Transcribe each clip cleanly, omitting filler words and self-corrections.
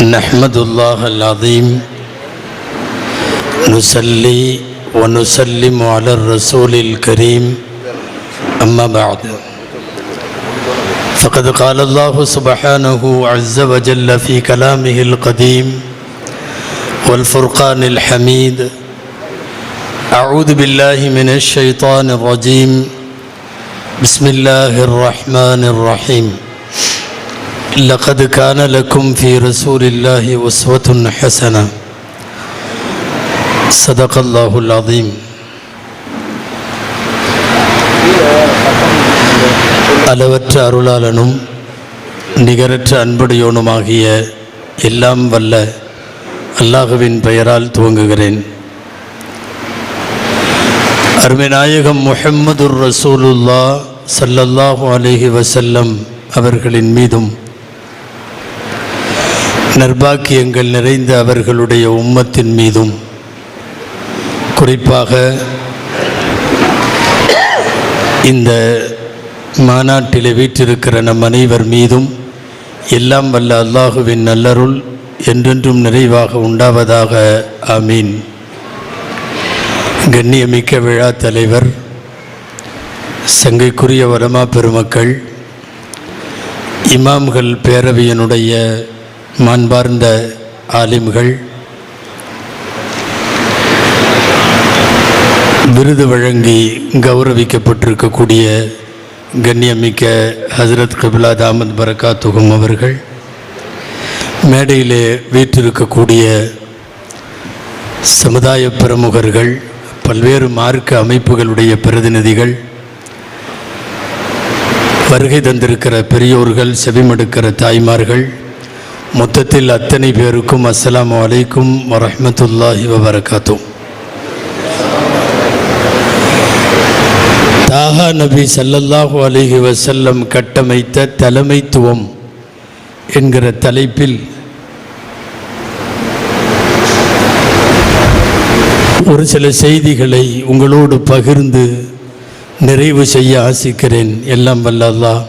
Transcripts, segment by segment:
نحمد الله العظيم نصلي ونسلم على الرسول الكريم أما بعد فقد قال الله سبحانه عز وجل في كلامه القديم والفرقان الحميد أعوذ بالله من الشيطان الرجيم بسم الله الرحمن الرحيم لقد كان لكم في رسول الله أسوة حسنة صدق الله العظيم. அளவற்ற அருளாளனும் நிகரற்ற அன்புடையோனுமாகிய எல்லாம் வல்ல அல்லாஹுவின் பெயரால் துவங்குகிறேன். அருமைநாயகம் முஹம்மதுர் ரசூலுல்லாஹ் ஸல்லல்லாஹு அலைஹி வஸல்லம் அவர்களின் மீதும் நற்பாக்கியங்கள் நிறைந்த அவர்களுடைய உம்மத்தின் மீதும் குறிப்பாக இந்த மாநாட்டிலே வீற்றிருக்கிற நம் அனைவர் மீதும் எல்லாம் வல்ல அல்லாஹுவின் நல்லருள் என்றென்றும் நிறைவாக உண்டாவதாக. ஆமீன். கண்ணியமிக்க விழா தலைவர், சங்கைக்குரிய வலமா பெருமக்கள், இமாம்கள் பேரவையினுடைய மாண்பார்ந்த ஆலிம்கள், விருது வழங்கி கௌரவிக்கப்பட்டிருக்கக்கூடிய கண்ணியமிக்க ஹசரத் கிப்லா தாமத் பரக்காத்துகும் அவர்கள், மேடையிலே வீற்றிருக்கக்கூடிய சமுதாய பிரமுகர்கள், பல்வேறு மார்க்க அமைப்புகளுடைய பிரதிநிதிகள், வருகை தந்திருக்கிற பெரியோர்கள், செவிமடுக்கிற தாய்மார்கள், மொத்தத்தில் அத்தனை பேருக்கும் அஸ்ஸலாமு அலைக்கும் வரஹ்மத்துல்லாஹி வபரகாத்துஹ். தாஹா நபி ஸல்லல்லாஹு அலைஹி வஸல்லம் கட்டமைத்த தலைமைத்துவம் என்கிற தலைப்பில் ஒரு சில செய்திகளை உங்களோடு பகிர்ந்து நிறைவு செய்ய ஆசிக்கிறேன். எல்லாம் வல்ல அல்லாஹ்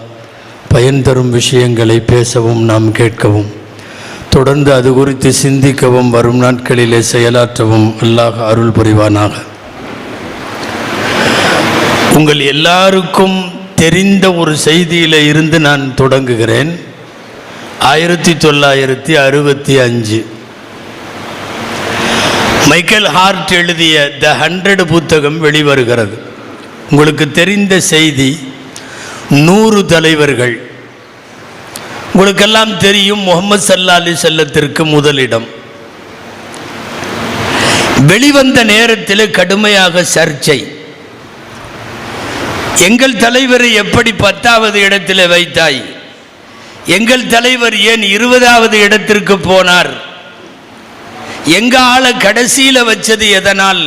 பயன் தரும் விஷயங்களை பேசவும் நாம் கேட்கவும், தொடர்ந்து அது குறித்து சிந்திக்கவும், வரும் நாட்களிலே செயலாற்றவும் அல்லாஹ் அருள் புரிவானாக. உங்கள் எல்லாருக்கும் தெரிந்த ஒரு செய்தியில் இருந்து நான் தொடங்குகிறேன். 1965 மைக்கேல் ஹார்ட் எழுதிய த 100 புத்தகம் வெளிவருகிறது. உங்களுக்கு தெரிந்த செய்தி, 100 தலைவர்கள். உங்களுக்கெல்லாம் தெரியும், முஹம்மது ஸல்லல்லாஹு அலைஹி வஸல்லத்திற்கு முதலிடம். வெளிவந்த நேரத்தில் கடுமையாக சர்ச்சை. எங்கள் தலைவரை எப்படி 10வது இடத்தில் வைத்தாய்? எங்கள் தலைவர் ஏன் 20வது இடத்திற்கு போனார்? எங்க ஆளை கடைசியில் வச்சது எதனால்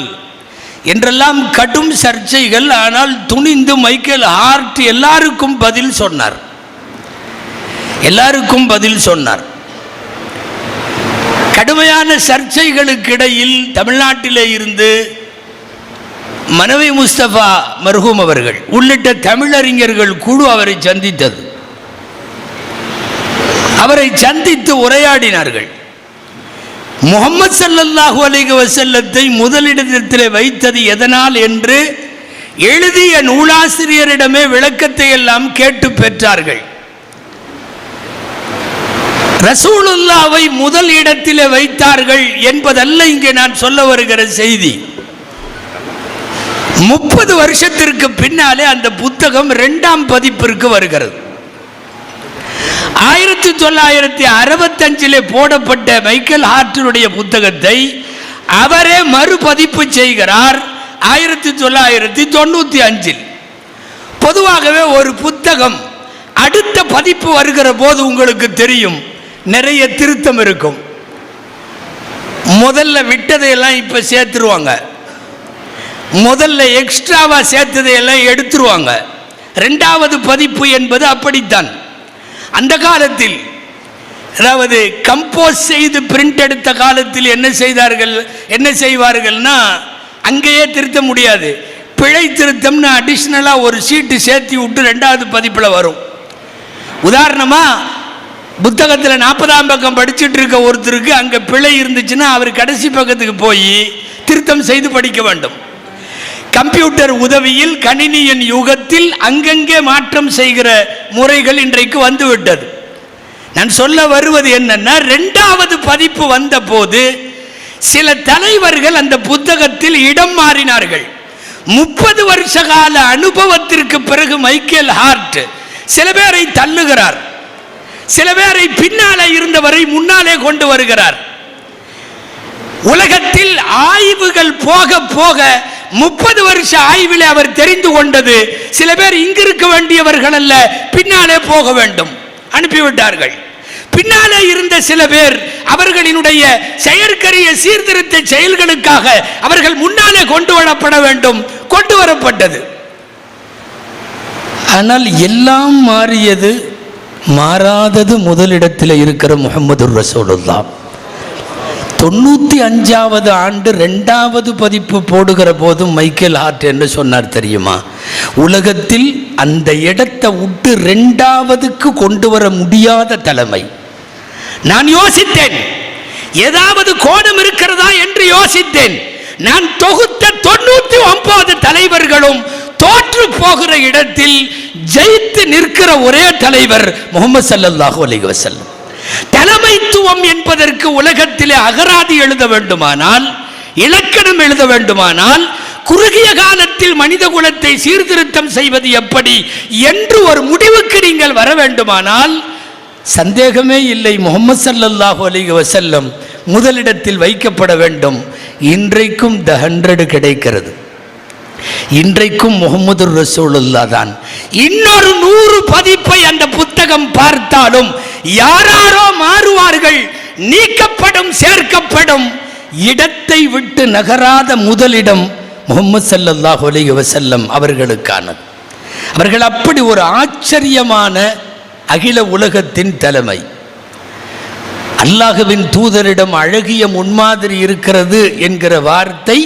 என்றெல்லாம் கடும் சர்ச்சைகள். ஆனால் துணிந்து மைக்கேல் ஹார்ட் எல்லாருக்கும் பதில் சொன்னார். கடுமையான சர்ச்சைகளுக்கு இடையில் தமிழ்நாட்டிலே இருந்து மனவி முஸ்தபா மர்ஹூம் அவர்கள் உள்ளிட்ட தமிழறிஞர்கள் குழு அவரை சந்தித்தது. அவரை சந்தித்து உரையாடினார்கள். முஹம்மது ஸல்லல்லாஹு அலைஹி வஸல்லத்தை முதலிடத்தில் வைத்தது எதனால் என்று எழுதிய நூலாசிரியரிடமே விளக்கத்தை எல்லாம் கேட்டு பெற்றார்கள். ரசூலுல்லாவை முதல் இடத்திலே வைத்தார்கள் என்பதல்ல இங்கே நான் சொல்ல வருகிற செய்தி. 30 வருஷத்திற்கு பின்னாலே அந்த புத்தகம் 2ஆம் பதிப்பிற்கு வருகிறது. 1965 போடப்பட்ட மைக்கேல் ஹார்ட்டினுடைய புத்தகத்தை அவரே மறுபதிப்பு செய்கிறார் 1995. பொதுவாகவே ஒரு புத்தகம் அடுத்த பதிப்பு வருகிற போது உங்களுக்கு தெரியும், நிறைய திருத்தம் இருக்கும். முதல்ல விட்டதையெல்லாம் இப்போ சேர்த்துருவாங்க, முதல்ல எக்ஸ்ட்ராவா சேர்த்ததையெல்லாம் எடுத்துருவாங்க. 2வது பதிப்பு என்பது அப்படித்தான். அந்த காலத்தில், அதாவது கம்போஸ் செய்து பிரிண்ட் எடுத்த காலத்தில் என்ன செய்வார்கள்னா, அங்கேயே திருத்த முடியாது, பிழை திருத்தம்னு அடிஷ்னலாக ஒரு சீட்டு சேர்த்து விட்டு 2வது பதிப்பில் வரும். உதாரணமாக புத்தகத்தில் 40ஆம் பக்கம் படிச்சுட்டு இருக்க ஒருத்தருக்கு அங்கே பிழை இருந்துச்சுன்னா அவர் கடைசி பக்கத்துக்கு போய் திருத்தம் செய்து படிக்க வேண்டும். கம்ப்யூட்டர் உதவியில் கணினியின் யுகத்தில் அங்கங்கே மாற்றம் செய்கிற முறைகள் இன்றைக்கு வந்துவிட்டது. நான் சொல்ல வருவது என்னன்னா, 2வது பதிப்பு வந்த போது சில தலைவர்கள் அந்த புத்தகத்தில் இடம் மாறினார்கள். 30 வருஷ கால அனுபவத்திற்கு பிறகு மைக்கேல் ஹார்ட் சில பேரை தள்ளுகிறார், சில பேரை பின்னாலே இருந்தவரை முன்னாலே கொண்டு வருகிறார். உலகத்தில் ஆய்வுகள் போக போக 30 வருஷ ஆய்வில் அவர் தெரிந்து கொண்டது, சில பேர் இங்கிருக்க வேண்டியவர்கள் அல்ல, பின்னாலே போக வேண்டும், அனுப்பிவிட்டார்கள். பின்னாலே இருந்த சில பேர் அவர்களினுடைய செயற்கரிய சீர்திருத்த செயல்களுக்காக அவர்கள் முன்னாலே கொண்டு வரப்பட வேண்டும், கொண்டு வரப்பட்டது. ஆனால் எல்லாம் மாறியது, மாறாதது முதலிடத்தில் இருக்கிற முஹம்மது ரசூலுல்லாஹ். 95வது ஆண்டு 2வது பதிப்பு போடுகிற போதும் மைக்கேல் ஹார்ட் என்ன சொன்னார் தெரியுமா? உலகத்தில் அந்த இடத்தை விட்டு 2வதுக்கு கொண்டு வர முடியாத தலைமை. நான் யோசித்தேன், ஏதாவது கோணம் இருக்கிறதா என்று யோசித்தேன். நான் தொகுத்த 99 தலைவர்களும் தோற்று போகிற இடத்தில் ஜெயித்து நிற்கிற ஒரே தலைவர் முஹம்மது ஸல்லல்லாஹு அலைஹி வஸல்லம். தலைமைத்துவம் என்பதற்கு உலகத்திலே அகராதி எழுத வேண்டுமானால், இலக்கணம் எழுத வேண்டுமானால், குறுகிய காலத்தில் மனித குலத்தை சீர்திருத்தம் செய்வது எப்படி என்று ஒரு முடிவுக்கு நீங்கள் வர வேண்டுமானால், சந்தேகமே இல்லை, முஹம்மது ஸல்லல்லாஹு அலைஹி வஸல்லம் முதலிடத்தில் வைக்கப்பட வேண்டும். இன்றைக்கும் தி 100 கிடைக்கிறது. இன்றைக்கும் முஹம்மது ரசூலுல்லாஹ் தான். இன்னொரு 100 பதிப்பை அந்த புத்தகம் பார்த்தாலும் யாராரோ மாறுவார்கள், நீக்கப்படும், சேர்க்கப்படும். இடத்தை விட்டு நகராத முதலிடம் முஹம்மது ஸல்லல்லாஹு அலைஹி வஸல்லம் அவர்களுக்கானது. அவர்கள் அப்படி ஒரு ஆச்சரியமான அகில உலகத்தின் தலைமை. அல்லாஹ்வின் தூதரிடம் அழகிய முன்மாதிரி இருக்கிறது என்கிற வார்த்தை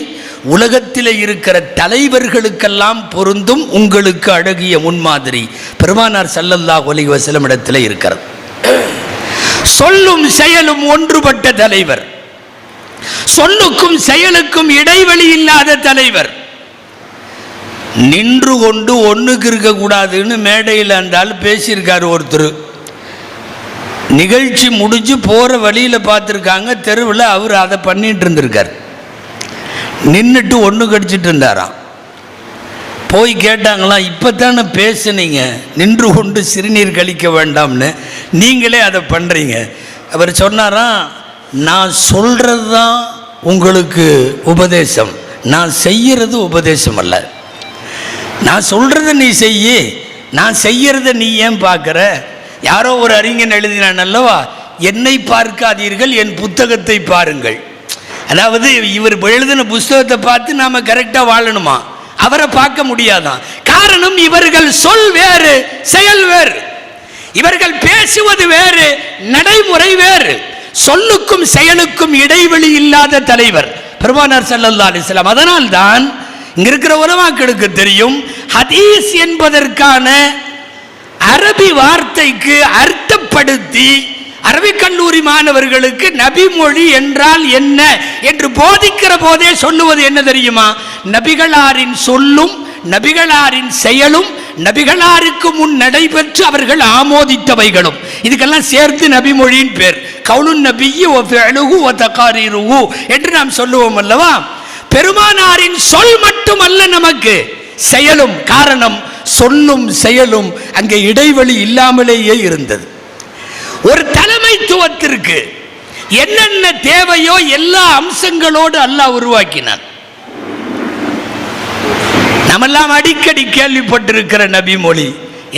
உலகத்தில் இருக்கிற தலைவர்களுக்கெல்லாம் பொருந்தும். உங்களுக்கு அழகிய முன்மாதிரி பெருமானார் ஸல்லல்லாஹு அலைஹி வஸல்லம் இடத்தில் இருக்கிறது. சொல்லும் செயலும் ஒன்றுபட்ட தலைவர், சொல்லுக்கும் செயலுக்கும் இடைவெளி இல்லாத தலைவர். நின்று கொண்டு ஒண்ணுக்கு இருக்கக்கூடாதுன்னு மேடையில் அந்த ஆள் பேசியிருக்காரு. ஒருத்தர் நிகழ்ச்சி முடிஞ்சு போற வழியில் பார்த்துருக்காங்க, தெருவில் அவர் அதை பண்ணிட்டு இருந்திருக்கார். நின்றுட்டு ஒன்று கடிச்சிட்டு இருந்தாராம். போய் கேட்டாங்களாம், இப்போ தானே பேசுனீங்க நின்று கொண்டு சிறுநீர் கழிக்க வேண்டாம்னு, நீங்களே அதை பண்ணுறீங்க. அவர் சொன்னாராம், நான் சொல்கிறது தான் உங்களுக்கு உபதேசம், நான் செய்கிறது உபதேசம் அல்ல. நான் சொல்கிறத நீ செய்ய, நான் செய்கிறத நீ ஏன் பார்க்குற? யாரோ ஒரு அறிஞன் எழுதினான் அல்லவா, என்னை பார்க்காதீர்கள், என் புத்தகத்தை பாருங்கள். அதாவது இவர் எழுதின புஸ்தகத்தை பார்த்து நாம் கரெக்டாக வாழணுமா? அவரை பார்க்க முடியாதான். காரணம், இவர்கள் சொல் வேறு, செயல் வேறு. இவர்கள் பேசுவது வேறு, நடைமுறை வேறு. சொல்லுக்கும் செயலுக்கும் இடைவெளி இல்லாத தலைவர் பெருமானார் ஸல்லல்லாஹு அலைஹி வஸல்லம். அதனால் தான் இங்க இருக்கிற உலமாக்களுக்கு தெரியும், ஹதீஸ் என்பதற்கான அரபி வார்த்தைக்கு அர்த்தப்படுத்தி அரபிக் கல்லூரி மாணவர்களுக்கு நபி மொழி என்றால் என்ன என்று போதிக்கிற போதே சொல்லுவது என்ன தெரியுமா? நபிகளாரின் சொல்லும் நபிகளாரின் செயலும் நபிகளாருக்கு முன் நடைபெற்று அவர்கள் ஆமோதித்தவைகளும், இதுக்கெல்லாம் சேர்த்து நபி மொழியின் பேர். கவுலுன் நபியி வ ஃபிஅலுஹு வ தகாரீருஹு என்று நாம் சொல்லுவோம் அல்லவா? பெருமானாரின் சொல் மட்டுமல்ல நமக்கு செயலும். காரணம், சொல்லும் செயலும் அங்கே இடைவெளி இல்லாமலேயே இருந்தது. ஒரு தலைமைத்துவத்திற்கு என்னென்ன தேவையோ எல்லா அம்சங்களோடு அல்லாஹ் உருவாக்கினான். நாமெல்லாம் அடிக்கடி கேள்விப்பட்டிருக்கிற நபி மொழி,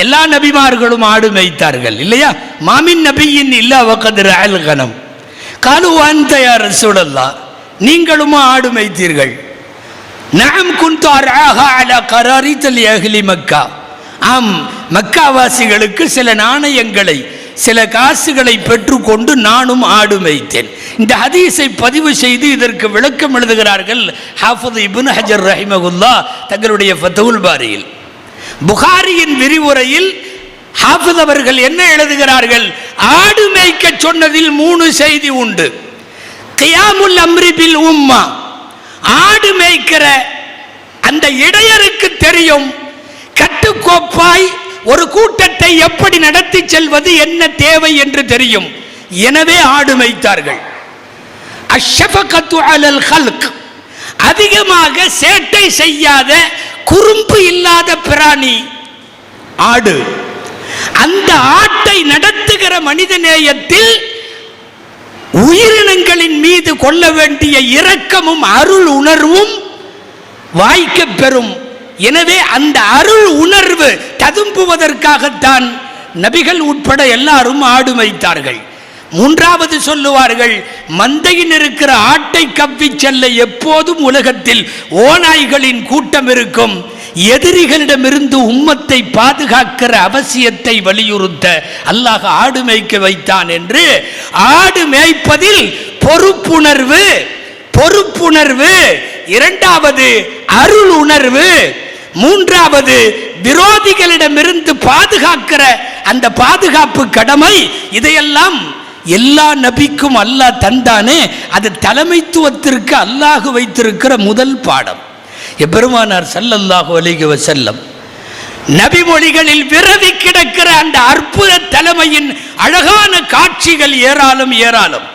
எல்லா நபிமார்களும் ஆடு மேய்த்தார்கள் இல்லையா? மாமின் நபியின் இல்லா வகத் ரஅல் கனம் காலு அன்த யா ரசூலல்லாஹ், நீங்களும் ஆடு மேய்த்தீர்கள். நஅம் குன்து அர்ஆஹா அலா கராரித் அஹ்லி மக்கா, ஆம், மக்காவாசிகளுக்கு சில நாணயங்களை, சில காசுகளை பெற்றுக்கொண்டு நானும் ஆடு மேய்த்தேன். இந்த ஹதீஸை பதிவு செய்து இதற்கு விளக்கம் எழுதுகிறார்கள் ஹாஃபிஸ் இப்னு ஹஜர் ரஹிமஹுல்லாஹ் தங்களுடைய ஃபத்ஹுல் பாரியில். புகாரியின் விரிவுரையில் ஹாஃபிஸ் அவர்கள் என்ன எழுதுகிறார்கள்? ஆடு மேய்க்க சொன்னதில் 3 செய்தி உண்டு. கியாமுல் அம்ரி பில் உம்மா, ஆடு மேய்க்கிற அந்த இடையருக்கு தெரியும் கட்டுக்கோப்பாய் ஒரு கூட்டத்தை எப்படி நடத்தி செல்வது, என்ன தேவை என்று தெரியும். எனவே ஆடு மேய்த்தார்கள். அஷ்ஷஃபகத்து அலல் ஹல்க், அதிகமாக சேட்டை செய்யாத குறும்பு இல்லாத பிராணி ஆடு. அந்த ஆட்டை நடத்துகிற மனித நேயத்தில் உயிரினங்களின் மீது கொள்ள வேண்டிய இரக்கமும் அருள் உணர்வும் வாய்க்க பெறும். எனவே அந்த அருள் உணர்வு ததும்புவதற்காகத்தான் நபிகள் உட்பட எல்லாரும் ஆடு மேய்த்தார்கள். 3வது சொல்லுவார்கள், மந்தையில் இருக்கிற ஆட்டை கவ்வி செல்ல எப்போதும் உலகத்தில் ஓநாய்களின் கூட்டம் இருக்கும். எதிரிகளிடமிருந்து உம்மத்தை பாதுகாக்கிற அவசியத்தை வலியுறுத்த அல்லாஹ் ஆடு மேய்க்க வைத்தான் என்று. ஆடு மேய்ப்பதில் பொறுப்புணர்வு, 2வது அருள் உணர்வு, 3வது விரோதிகளிடமிருந்து பாதுகாக்கிற அந்த பாதுகாப்பு கடமை. இதையெல்லாம் எல்லா நபிக்கும் அல்லாஹ் தந்தானே, அது தலைமைத்துவத்திற்கு அல்லாஹ் வைத்திருக்கிற முதல் பாடம். எபெருமானார் ஸல்லல்லாஹு அலைஹி வஸல்லம் நபிமொழிகளில் விரவி கிடக்கிற அந்த அற்புத தலைமையின் அழகான காட்சிகள் ஏராளம் ஏராளம்.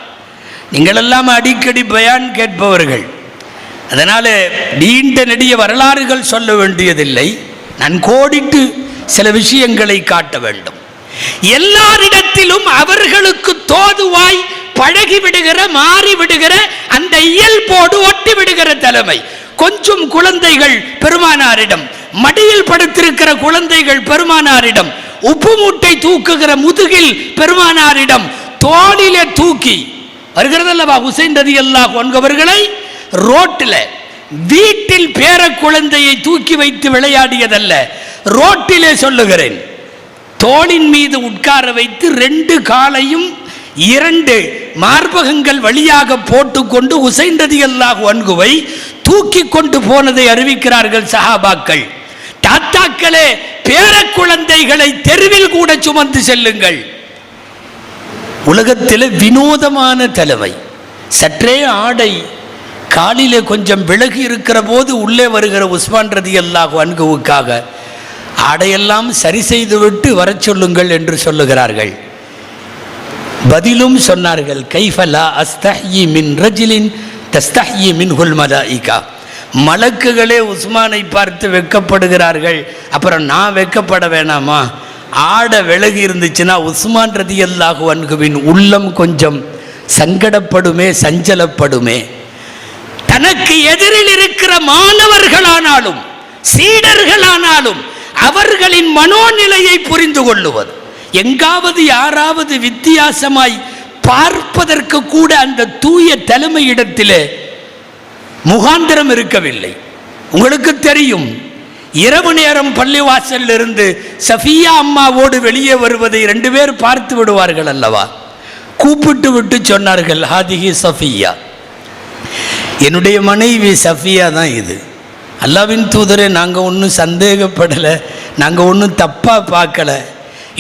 நீங்கள் எல்லாம் அடிக்கடி பயான் கேட்பவர்கள், அதனால நீண்ட நெடிய வரலாறுகள் சொல்ல வேண்டியதில்லை. நான் கோடிட்டு சில விஷயங்களை காட்ட வேண்டும். எல்லாரிடத்திலும் அவர்களுக்கு தோதுவாய் பழகிவிடுகிற, மாறிவிடுகிற அந்த இயல்போடு ஒட்டி விடுகிற தலைமை. கொஞ்சம் குழந்தைகள் பெருமானாரிடம், மடியில் படுத்திருக்கிற குழந்தைகள் பெருமானாரிடம், உப்பு மூட்டை தூக்குகிற முதுகில் பெருமானாரிடம், தோளிலே தூக்கி வருகிறதல்லவா ஹுசைன் ரலியல்லாஹு அன்ஹு அவர்களை ரோட்டில், வீட்டில் பேர குழந்தையை தூக்கி வைத்து விளையாடியதல்ல, ரோட்டிலே சொல்லுகிறேன், தோளின் மீது உட்கார வைத்து 2 காலையும் 2 மார்பகங்கள் வழியாக போட்டுக்கொண்டு ஹுசைன் ரலியல்லாஹு அன்ஹுவை தூக்கி கொண்டு போனதை அறிவிக்கிறார்கள் சஹாபாக்கள். தாத்தாக்களே, பேர குழந்தைகளை தெருவில் கூட சுமந்து செல்லுங்கள். உலகத்தில் வினோதமான தலைமை. சற்றே ஆடை காலிலே கொஞ்சம் விலகி இருக்கிற போது உள்ளே வருகிற உஸ்மான் ரலியல்லாஹு அன்ஹுவுக்காக ஆடையெல்லாம் சரி செய்துவிட்டு வர சொல்லுங்கள் என்று சொல்லுகிறார்கள். பதிலும் சொன்னார்கள், கைஃபலா அஸ்தஹ்யி மின் ரஜிலின் தஸ்தஹ்யி மின்ஹுல் மலாயிகா. மலக்குகளே உஸ்மானை பார்த்து வெட்கப்படுகிறார்கள், அப்புறம் நான் வெட்கப்பட வேணாமா? ஆடை விலகி இருந்துச்சுன்னா உஸ்மான் ரலியல்லாஹு அன்ஹுவின் உள்ளம் கொஞ்சம் சங்கடப்படுமே, சஞ்சலப்படுமே. தனக்கு எதிரில் இருக்கிற மாணவர்களானாலும் சீடர்களானாலும் அவர்களின் மனோநிலையை புரிந்து கொள்ளுவது. எங்காவது யாராவது வித்தியாசமாய் பார்ப்பதற்கு கூட அந்த தூய தலைமையிடத்திலே முகாந்திரம் இருக்கவில்லை. உங்களுக்கு தெரியும், இரவு நேரம் பள்ளிவாசலில் இருந்து சஃபியா அம்மாவோடு வெளியே வருவதை 2 பேர் பார்த்து விடுவார்கள் அல்லவா? கூப்பிட்டு விட்டு சொன்னார்கள், ஹாதிஹி சஃபியா, என்னுடைய மனைவி சஃபியா தான் இது. அல்லாவின் தூதரே, நாங்கள் ஒன்றும் சந்தேகப்படலை, நாங்கள் ஒன்றும் தப்பாக பார்க்கல.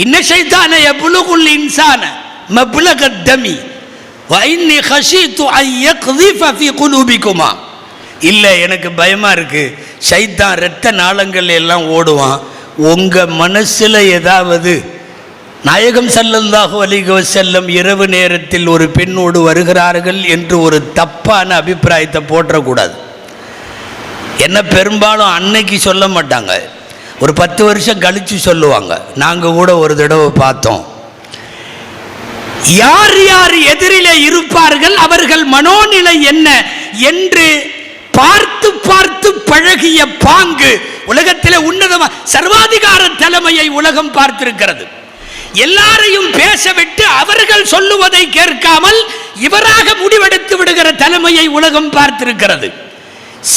இன்ன ஷைத்தான யப்லுகுல் இன்சான மப்லகத் தமி வ இன்னி ஹஷீது அன் யக்திஃப ஃபீ குலூபிகுமா. இல்லை, எனக்கு பயமாக இருக்குது, ஷைத்தான் இரத்த நாளங்கள் எல்லாம் ஓடுவான், உங்கள் மனசில் ஏதாவது நாயகம் ஸல்லல்லாஹு அலைஹி வஸல்லம் இரவு நேரத்தில் ஒரு பெண்ணோடு வருகிறார்கள் என்று ஒரு தப்பான அபிப்பிராயத்தை போற்றக்கூடாது. என்ன பெரும்பாலும் அன்னைக்கு சொல்ல மாட்டாங்க, ஒரு 10 வருஷம் கழித்து சொல்லுவாங்க, நாங்கள் கூட ஒரு தடவை பார்த்தோம். யார் யார் எதிரிலே இருப்பார்கள், அவர்கள் மனோநிலை என்ன என்று பார்த்து பார்த்து பழகிய பாங்கு உலகத்திலே உன்னதமா சர்வாதிகார தலைமையை உலகம் பார்த்திருக்கிறது. எல்லாரையும் பேசவிட்டு அவர்கள் சொல்லுவதை கேட்காமல் இவராக முடிவெடுத்து விடுகிற தலைமையை உலகம் பார்த்திருக்கிறது.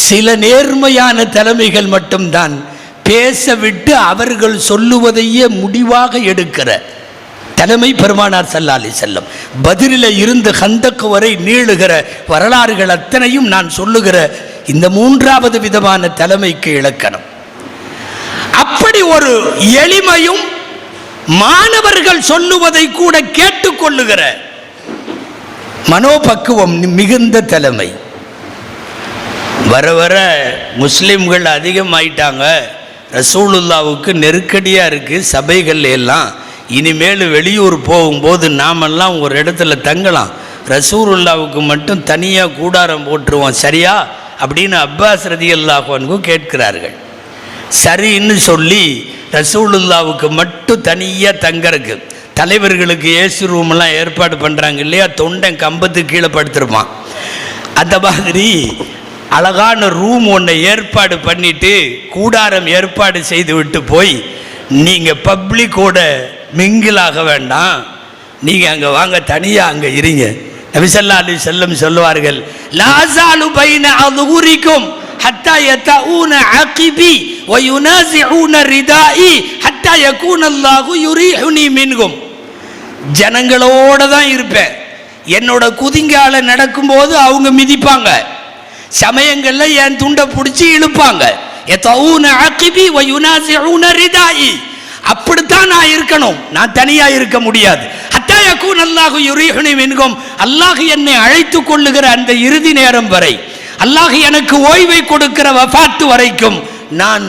சில நேர்மையான தலைமைகள் மட்டும்தான் பேசவிட்டு அவர்கள் சொல்லுவதையே முடிவாக எடுக்கிற தலைமை பெருமானார் ஸல்லல்லாஹு அலைஹி வஸல்லம். பதிலில் இருந்து ஹந்தக் வரை நீளுகிற வரலாறுகள் அத்தனையும் நான் சொல்லுகிற இந்த 3வது விதமான தலைமைக்கு இலக்கணம். அப்படி ஒரு எளிமையும் மாணவர்கள் சொல்லுவதை கூட கேட்டுக்கொள்ளுகிற மனோபக்குவம் மிகுந்த தலைமை. வர வர முஸ்லிம்கள் அதிகமாயிட்டாங்க, ரசூலுல்லாவுக்கு நெருக்கடியாக இருக்குது சபைகள் எல்லாம். இனிமேல் வெளியூர் போகும்போது நாமெல்லாம் ஒரு இடத்துல தங்கலாம், ரசூலுல்லாவுக்கு மட்டும் தனியாக கூடாரம் போட்டுருவோம் சரியா அப்படின்னு அப்பாஸ் ரலியல்லாஹு அன்ஹு கேட்கிறார்கள். சரின்னு சொல்லி ரசூலுல்லாவுக்கு மட்டும் தனியாக தங்கறக்கு தலைவர்களுக்கு ஏசி ரூமெல்லாம் ஏற்பாடு பண்ணுறாங்க இல்லையா, தொண்டன் கம்பத்துக்கு கீழே படுத்துருப்பான். அந்த மாதிரி அழகான ரூம் ஒன்றை ஏற்பாடு பண்ணிட்டு கூடாரம் ஏற்பாடு செய்து விட்டு போய், நீங்கள் பப்ளிக்கோட மிங்கிலாக வேண்டாம், நீங்கள் அங்கே வாங்க, தனியாக அங்கே இருங்க. நபி ஸல்லல்லாஹு அலைஹி வஸல்லம் சொல்லுவார்கள், லா ஸாலு பைன அதுஹுரிக்கும் ஹத்தா யதஊன அகிபி வ யுனாஸிஊன ரிதாஇ ஹத்தா யகூன அல்லாஹு யுரீஹுனி மின்ஹும். ஜனங்களோட தான் இருப்பேன், என்னோட குதிங்கால நடக்கும்போது அவங்க மிதிப்பாங்க, சமயங்கள்ல என் துண்டை பிடிச்சி இழுப்பாங்க. அப்படித்தான் நான் இருக்கணும், நான் தனியா இருக்க முடியாது. அல்லாஹ் என்னை அழைத்து கொள்ளுகிற அந்த இறுதி நேரம் வரை, அல்லாஹ் எனக்கு ஓய்வை கொடுக்கிற வஃபாத்து வரைக்கும் நான்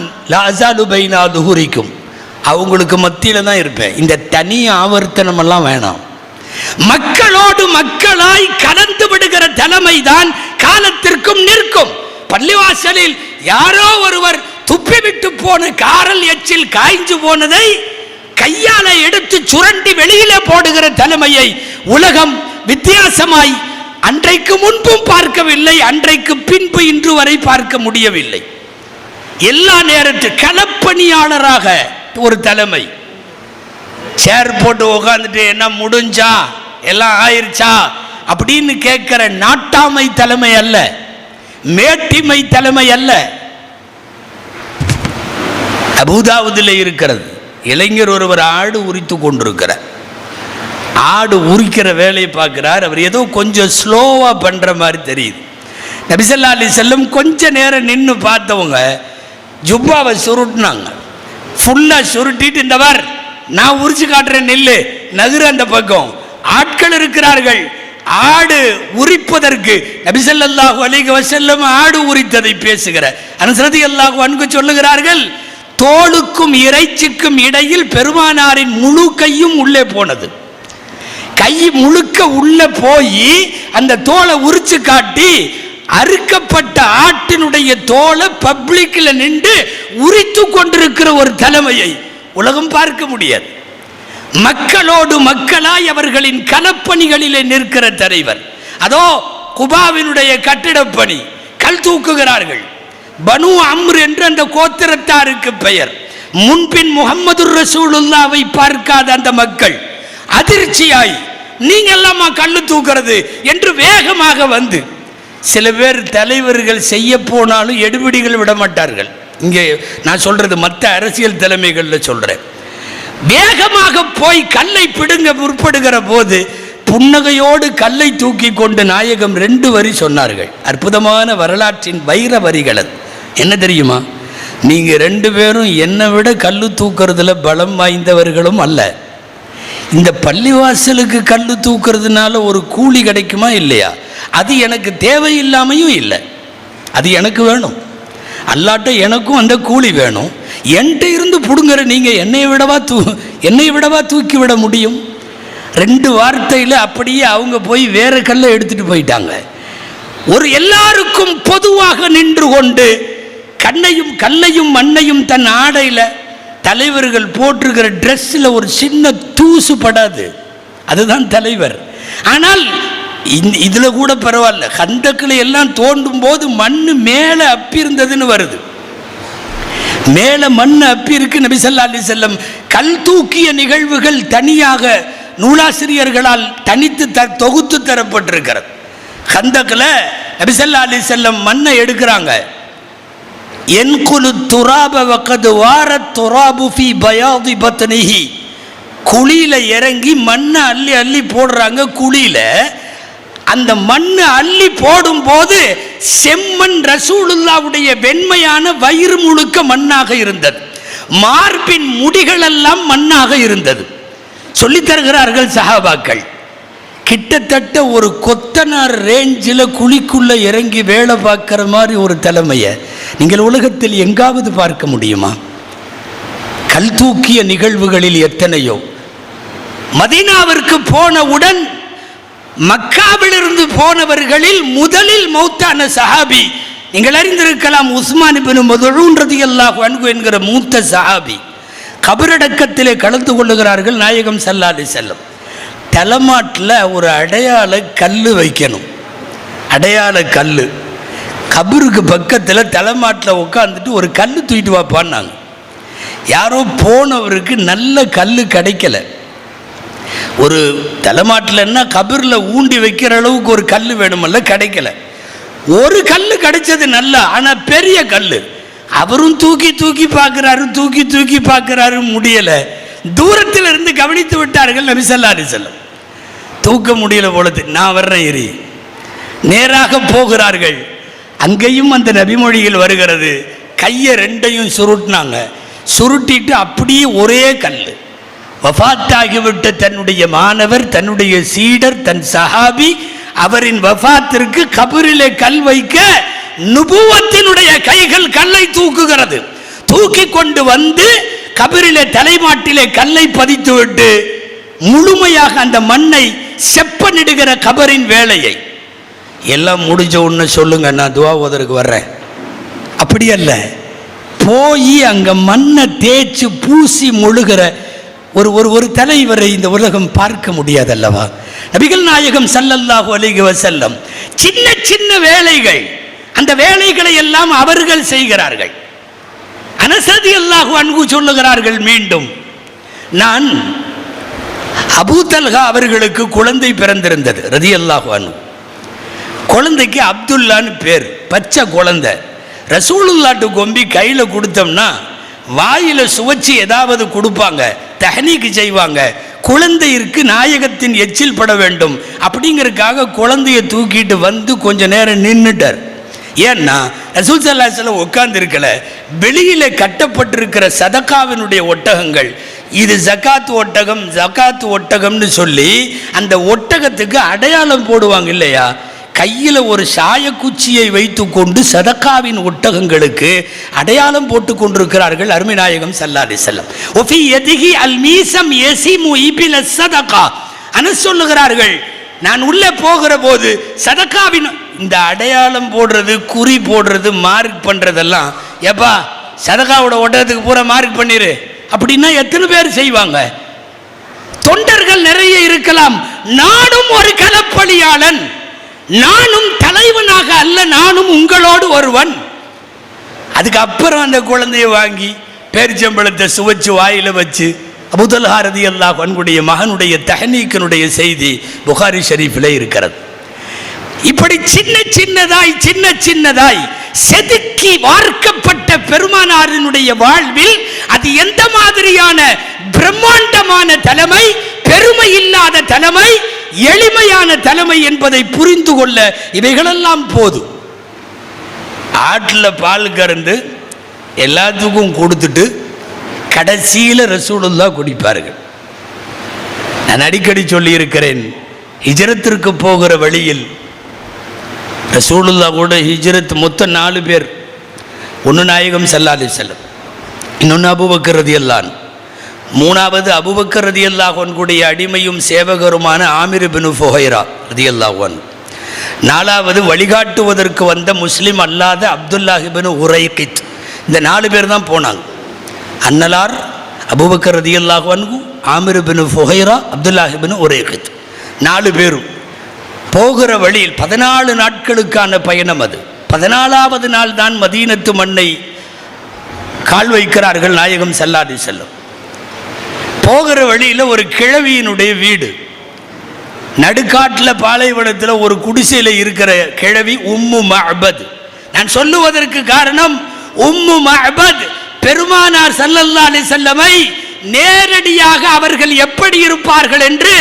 அவங்களுக்கு மத்தியில தான் இருப்பேன். இந்த தனி ஆவர்த்தனம் எல்லாம் வேணாம். மக்களோடு மக்களாய் கலந்து விடுகிற தலைமைதான் காலத்திற்கும் நிற்கும். பள்ளிவாசலில் யாரோ ஒருவர் துப்பிவிட்டு போன காரல் எச்சில் காய்ஞ்சு போனதை கையால எடுத்து சுரண்டி வெளியில போடுகிற தலைமையை உலகம் வித்தியாசமாய் அன்றைக்கு முன்பும் பார்க்கவில்லை, அன்றைக்கு பின்பு இன்று வரை பார்க்க முடியவில்லை. எல்லா நேரத்து களப்பணியாளராக ஒரு தலைமை, சேர் போட்டு உட்காந்துட்டு என்ன முடிஞ்சா எல்லாம் ஆயிருச்சா அப்படின்னு கேட்கிற நாட்டாமை தலைமை அல்ல, மேட்டிமை தலைமை அல்ல. அபூதாவுதில் இருக்கிறது, இளைஞர் ஒருவர் ஆடு உரித்து கொண்டிருக்கிறார். ஆடு உரிக்கிற வேலையை பார்க்கிறார். அவர் ஏதோ கொஞ்சம் ஸ்லோவா பண்ற மாதிரி தெரியுது. நபி ஸல்லல்லாஹு அலைஹி வஸல்லம் கொஞ்ச நேரம் நின்று பார்த்தவங்க ஜுப்பாவை சுருட்டினாங்க. ஃபுல்லா சுருட்டிட்டு, இந்தவர் நான் உரிச்சு காட்டுறேன், நெல்லு நகரு அந்த பக்கம். ஆட்கள் இருக்கிறார்கள். ஆடு உரிப்பதற்கு நபி ஸல்லல்லாஹு அலைஹி வஸல்லம் ஆடு உரித்ததை பேசுகிற அனஸ் ரலியல்லாஹு அன்ஹு சொல்லுகிறார்கள், தோலுக்கும் இறைச்சிக்கும் இடையில் பெருமானாரின் முழு கையும் உள்ளே போனது. கை முழுக்க உள்ள போய் அந்த தோலை உரிச்சு காட்டி, அறுக்கப்பட்ட ஆட்டினுடைய தோலை பப்ளிக்ல நின்று உரித்து கொண்டிருக்கிற ஒரு தலைமையை உலகம் பார்க்க முடியாது. மக்களோடு மக்களாய் அவர்களின் களப்பணிகளிலே நிற்கிற தலைவர். அதோ குபாவினுடைய கட்டிடப்பணி, கல் தூக்குகிறார்கள். பனு அம்ர் என்று அந்த கோத்திரத்தாருக்கு பெயர். முன்பின் முஹம்மது ரசூலுல்லாவை பார்க்காத அந்த மக்கள் அதிர்ச்சியாய், நீங்க எல்லாமா கல்லு தூக்குறது என்று வேகமாக வந்து, சில பேர் தலைவர்கள் செய்ய போனாலும் எடுபிடிகள் விட மாட்டார்கள். இங்கே நான் சொல்றது மற்ற அரசியல் தலைமைகளில் சொல்றேன். வேகமாக போய் கல்லை பிடுங்க முற்படுகிற போது புன்னகையோடு கல்லை தூக்கி கொண்டு நாயகம் 2 வரி சொன்னார்கள். அற்புதமான வரலாற்றின் வைர வரிகள். என்ன தெரியுமா? நீங்க 2 பேரும் என்னை விட கல்லு தூக்குறதுல பலம் வாய்ந்தவர்களும் அல்ல. இந்த பள்ளிவாசலுக்கு கல்லு தூக்குறதுனால ஒரு கூலி கிடைக்குமா இல்லையா? அது எனக்கு தேவையில்லாமையும் இல்லை, அது எனக்கு வேணும். அல்லாட்ட எனக்கும் அந்த கூலி வேணும். என்கிட்ட இருந்து புடுங்குற நீங்க என்னை விடவா தூக்கி விட முடியும்? 2 வார்த்தையில் அப்படியே அவங்க போய் வேற கல்லை எடுத்துட்டு போயிட்டாங்க. ஒரு எல்லாருக்கும் பொதுவாக நின்று கொண்டு கண்ணையும் கல்லையும் மண்ணையும் தன் ஆடையில், தலைவர்கள் போட்டிருக்கிற ட்ரெஸ்ஸில் ஒரு சின்ன தூசு படாது, அதுதான் தலைவர். ஆனால் இதுல கூட பரவாயில்ல, கந்தக்களை எல்லாம் தோண்டும் போது மண்ணு மேலே அப்பி இருந்ததுன்னு வருது, மேலே மண் அப்பி இருக்கு. நபி ஸல்லல்லாஹு அலைஹி வஸல்லம் கல் தூக்கிய நிகழ்வுகள் தனியாக நூலாசிரியர்களால் தனித்து தொகுத்து தரப்பட்டிருக்கிறது. கந்தக்ல நபி ஸல்லல்லாஹு அலைஹி வஸல்லம் மண்ணை எடுக்கிறாங்க. என்குலு துராப வகது வாரத் துராபு ஃபீ பயாதி பத்னிஹி, குழியில இறங்கி மண்ணை அள்ளி அள்ளி போடுறாங்க. குழியில அந்த மண்ணை அள்ளி போடும் போது செம்மண் ரசூலுல்லாவுடைய வெண்மையான வயிறு முழுக்க மண்ணாக இருந்தது. மார்பின் முடிகள் எல்லாம் மண்ணாக இருந்தது. சொல்லித் தருகிறார்கள் சஹாபாக்கள், கிட்டத்தட்ட ஒரு கொத்தனார் ரேஞ்சில் குழிக்குள்ள இறங்கி வேலை பார்க்கிற மாதிரி ஒரு தலைமையை நீங்கள் உலகத்தில் எங்காவது பார்க்க முடியுமா? கல் தூக்கிய நிகழ்வுகளில் எத்தனையோ. மதீனாவிற்கு போனவுடன் மக்காவிலிருந்து போனவர்களில் முதலில் மௌத்தான சஹாபி நீங்கள் அறிந்திருக்கலாம், உஸ்மான் இப்னு மதுஊன் ரலியல்லாஹு அன்ஹு என்கிற மூத்த சஹாபி. கபரடக்கத்திலே கலந்து கொள்ளுகிறார்கள் நாயகம் ஸல்லல்லாஹு அலைஹி வஸல்லம். தலைமாட்டில் ஒரு அடையாள கல் வைக்கணும். அடையாள கல் கபருக்கு பக்கத்தில் தலைமாட்டில் உட்காந்துட்டு ஒரு கல் தூக்கிட்டு வாப்பான்னாங்க. யாரோ போனவருக்கு நல்ல கல் கிடைக்கல. ஒரு தலைமாட்டில்னா கபரில் ஊண்டி வைக்கிற அளவுக்கு ஒரு கல் வேணுமல்ல, கிடைக்கல. ஒரு கல் கிடைச்சது நல்ல, ஆனால் பெரிய கல். அவரும் தூக்கி தூக்கி பார்க்குறாரு, தூக்கி தூக்கி பார்க்குறாரு, முடியலை. தூரத்தில் இருந்து கவனித்து விட்டார்கள் நபி ஸல்லல்லாஹு அலைஹி வஸல்லம். தூக்க முடியல பொழுது, நான் வர்றேன் இரு. நேராக போகிறார்கள். அங்கேயும் அந்த நபிமொழியில் வருகிறது, கையை ரெண்டையும் சுருட்டினாங்க. சுருட்டிட்டு அப்படியே ஒரே கல். வஃபாத்தாகிவிட்ட தன்னுடைய மாணவர், தன்னுடைய சீடர், தன் சஹாபி, அவரின் வஃபாத்திற்கு கபரிலே கல் வைக்க நுபுவத்தினுடைய கைகள் கல்லை தூக்குகிறது. தூக்கி கொண்டு வந்து கபரிலே தலைமாட்டிலே கல்லை பதித்து விட்டு முழுமையாக அந்த மண்ணை செப்பனிடுகிற கபரின் வேலையை எல்லாம் முடிஞ்ச உடனே சொல்லுங்க, நான் துவா ஓதற்கு வர்றேன். அப்படி அல்ல, போய் அங்க மண்ணை தேய்ச்சி பூசி முழுகிற ஒரு தலைவரை இந்த உலகம் பார்க்க முடியாதல்லவா? நபிகள் நாயகம் ஸல்லல்லாஹு அலைஹி வஸல்லம் சின்ன சின்ன வேலைகள், அந்த வேலைகளை எல்லாம் அவர்கள் செய்கிறார்கள். அனஸ் ரலியல்லாஹு அன்ஹு சொல்லுகிறார்கள், மீண்டும் நான் அபூ தல்ஹா அவர்களுக்கு குழந்தை பிறந்திருந்தது ரலியல்லாஹு அன்ஹு. குழந்தைக்கு அப்துல்லான்னு பேர், பச்சை குழந்தை. ரசூலுல்லாஹ்ட்டு கொம்பி கையில் கொடுத்தோம்னா வாயில சுவச்சி ஏதாவது கொடுப்பாங்க, தஹ்னீக் செய்வாங்க. குழந்தைக்கு நாயகத்தின் எச்சில் பட வேண்டும் அப்படிங்கிறதுக்காக குழந்தையை தூக்கிட்டு வந்து கொஞ்ச நேரம் நின்றுட்டார். ஏன்னா ரசூல் ஸல்லல்லாஹு அலைஹி வஸல்லம் உட்கார்ந்து இருக்கல, வெளியில கட்டப்பட்டிருக்கிற சதகாவினுடைய ஒட்டகங்கள், இது ஜகாத் ஒட்டகம், ஜகாத் ஒட்டகம்னு சொல்லி அந்த ஒட்டகத்துக்கு அடையாளம் போடுவாங்க இல்லையா? கையில் ஒரு சாயக்குச்சியை வைத்து கொண்டு சதகாவின் ஒட்டகங்களுக்கு அடையாளம் போட்டு கொண்டிருக்கிறார்கள் அருமை நாயகம் ஸல்லல்லாஹு அலைஹி வஸல்லம். ஒஃபி யதிஹி அல் மீசம் யஸிமு இபில ஸதகா. அனஸ் சொல்லுகிறார்கள், நான் உள்ளே போகிற போது சதகாவின் இந்த அடையாளம் போடுறது, குறி போடுறது, மார்க் பண்றதெல்லாம், எப்பா சதகாவோட ஒட்டகத்துக்கு பூரா மார்க் பண்ணிரு அப்படின்னா எத்தனை பேர் செய்வாங்க? தொண்டர்கள் நிறைய இருக்கலாம். நானும் ஒரு களப்பணியாளன், நானும் தலைவனாக அல்ல, நானும் உங்களோடு ஒருவன். அதுக்கப்புறம் அந்த குழந்தையை வாங்கி பேரிச்சம்பழத்தை சுவைச்சு வாயில வச்சு அபூ தல்ஹா ரலியல்லாஹு அன்ஹுடைய மகனுடைய தஹ்னீக்கினுடைய செய்தி புகாரி ஷரீஃபிலே இருக்கிறது. இப்படி சின்ன சின்னதாய் செதுக்கி வார்க்கப்பட்ட பெருமானாரினுடைய வாழ்வில் அது எந்த மாதிரியான பிரம்மாண்டமான தலைமை, பெருமை இல்லாத தலைமை, எளிமையான தலைமை என்பதை புரிந்து கொள்ள இவைகளெல்லாம் போதும். ஆட்டில் பால் கறந்து எல்லாத்துக்கும் கொடுத்துட்டு கடைசியில் ரசூலுல்லாஹ் குடிப்பார்கள். நான் அடிக்கடி சொல்லி இருக்கிறேன், ஹிஜ்ரத்திற்கு போகிற வழியில் ரசூலுல்லாஹ் கூட ஹிஜ்ரத் மொத்தம் 4 பேர். ஒன்று நாயகம் ஸல்லல்லாஹு அலைஹி வஸல்லம், இன்னொன்று அபூபக்கர் ரலியல்லாஹு அன்ஹு, மூணாவது அபூபக்கர் ரலியல்லாஹு அன்ஹுடைய அடிமையும் சேவகருமான ஆமிர் இப்னு ஃபுஹைரா ரலியல்லாஹு அன்ஹு, நாலாவது வழிகாட்டுவதற்கு வந்த முஸ்லிம் அல்லாத அப்துல்லாஹ் இப்னு உரைகித். இந்த 4 பேர் தான் போனாங்க. அன்னலார், அபூபக்கர் ரலியல்லாஹு அன்ஹு, ஆமிர் இப்னு ஃபுஹைரா, அப்துல்லாஹ் இப்னு உரைகித், 4 பேரும் போகிற வழியில் 14 நாட்களுக்கான பயணம். அது 14வது நாள் தான் மதீனத்து மண்ணை கால் வைக்கிறார்கள் நாயகம் ஸல்லல்லாஹு அலைஹி வஸல்லம். போகிற வழியில் ஒரு கிழவியினுடைய வீடு, நடுக்காட்டில் பாலைவனத்தில் ஒரு குடிசையில் இருக்கிற கிழவி உம்மு மஅபத். நான் சொல்லுவதற்கு காரணம், உம்மு மஅபத் பெருமானார் ஸல்லல்லாஹு அலைஹி வஸல்லமை நேரடியாக அவர்கள் எப்படி இருப்பார்கள் என்று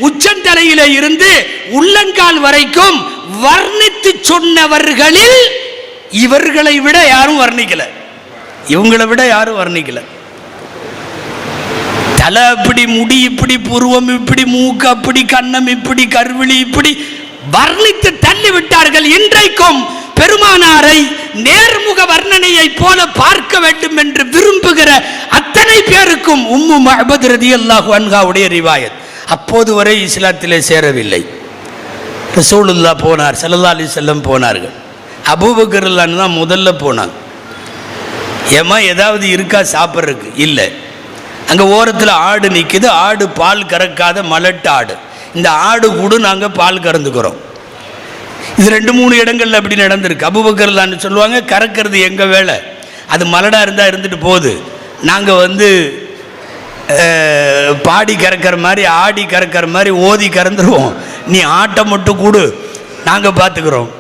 உச்சந்தலையிலே இருந்து உள்ளங்கால் வரைக்கும் வர்ணித்து சொன்னவர்களில் இவர்களை விட யாரும் வர்ணிக்கல, இவங்களை விட யாரும் வர்ணிக்கல. தலை அப்படி, முடி இப்படி, புருவம் இப்படி, மூக்கு அப்படி, கன்னம் இப்படி, கருவிழி இப்படி வர்ணித்து தள்ளி விட்டார்கள். இன்றைக்கும் பெருமானாரை நேர்முக வர்ணனையை போல பார்க்க வேண்டும் என்று விரும்புகிற அத்தனை பேருக்கும் உம்மு மஅபத் ரலியல்லாஹு அன்ஹாவுடைய ரிவாயத். அப்போது வரை இஸ்லாத்திலே சேரவில்லை. ரசூலுல்லாஹ் போனார், ஸல்லல்லாஹு அலைஹி வஸல்லம் போனார்கள். அபூபக்கர் ரலியல்லாஹு தான் முதல்ல போனாங்க. ஏமா ஏதாவது இருக்கா சாப்பிட்றதுக்கு? இல்லை. அங்கே ஓரத்தில் ஆடு நிற்குது. ஆடு பால் கறக்காத மலட்டு ஆடு. இந்த ஆடு கூட நாங்கள் பால் கறந்துக்கிறோம். இது 2-3 இடங்கள்ல அப்படி நடந்திருக்கு. அபூபக்கர்லான்னு சொல்லுவாங்க, கறக்கிறது எங்கள் வேலை, அது மலடாக இருந்தால் இருந்துட்டு போகுது, நாங்கள் பாடி கறக்கிற மாதிரி ஆடி கறக்கிற மாதிரி ஓதி கறந்துருவோம், நீ ஆட்டை மட்டும் கூடு, நாங்கள் பார்த்துக்கிறோம்.